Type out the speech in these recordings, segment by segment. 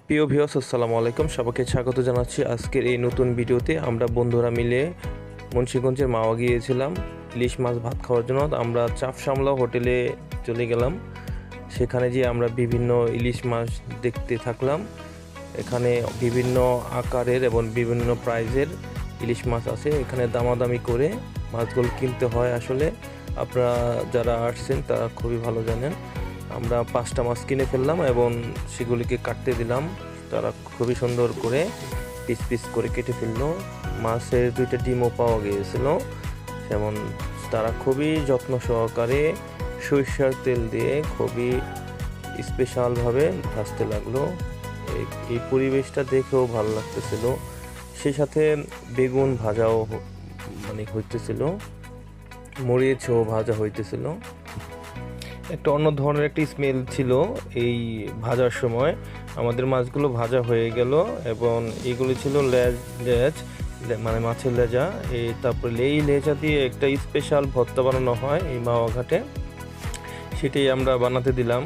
প্রিয় ভিউয়ার্স, আসসালামু আলাইকুম। সবাইকে স্বাগত জানাচ্ছি আজকের এই নতুন ভিডিওতে। আমরা বন্ধুরা মিলে মুন্সিগঞ্জের মাওয়া গিয়েছিলাম ইলিশ মাছ ভাত খাওয়ার জন্য। আমরা চাপসামলা হোটেলে চলে গেলাম। সেখানে যেয়ে আমরা বিভিন্ন ইলিশ মাছ দেখতে থাকলাম। এখানে বিভিন্ন আকারের এবং বিভিন্ন প্রাইজের ইলিশ মাছ আছে। এখানে দামাদামি করে মাছগুলো কিনতে হয়। আসলে আপনারা যারা আসছেন তারা খুবই ভালো জানেন। আমরা 5টা মাছ কিনে ফেললাম এবং সেগুলিকে কাটতে দিলাম। তারা খুবই সুন্দর করে পিস পিস করে কেটে ফেললো। মাছের 2টা ডিমও পাওয়া গিয়েছিল। যেমন তারা খুবই যত্ন সহকারে সরিষার তেল দিয়ে খুবই স্পেশালভাবে ভাজতে লাগলো। এই পরিবেশটা দেখেও ভালো লাগতেছিল। সেই সাথে বেগুন ভাজাও হইতেছিল, মরিচও ভাজা হইতেছিল। একটা অন্য ধরনের একটি স্মেল ছিল এই ভাজার সময়। আমাদের মাছগুলো ভাজা হয়ে গেল এবং এগুলো ছিল লেজ মাছের লেজা। তারপরে এই লেজা দিয়ে একটা স্পেশাল ভর্তা বানানো হয় এই মাওয়া ঘাটে, সেটাই আমরা বানাতে দিলাম।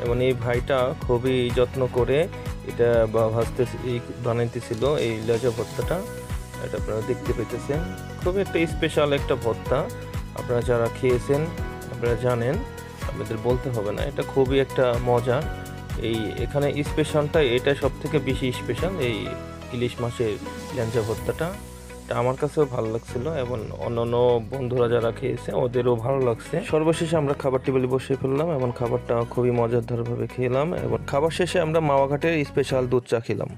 এবং এই ভাইটা খুবই যত্ন করে এটা বানাইতেছিল এই লেজা ভর্তাটা। এটা আপনারা দেখতে পেতেছেন, খুবই একটা স্পেশাল একটা ভর্তা। আপনারা যারা খেয়েছেন আপনারা জানেন, আপনাদের বলতে হবে না, এটা খুবই একটা মজা। এখানে স্পেশালটা এটা সব থেকে বেশি স্পেশাল, এই ইলিশ মাছের ল্যাঞ্জা ভর্তাটা। এটা আমার কাছেও ভালো লাগছিল এবং অন্যান্য বন্ধুরা যারা খেয়েছে ওদেরও ভালো লাগছে। সর্বশেষে আমরা খাবার টেবিলে বসে ফেললাম এবং খাবারটা খুবই মজাদারভাবে খেলাম। এবং খাবার শেষে আমরা মাওয়া ঘাটের স্পেশাল দুধ চা খেলাম।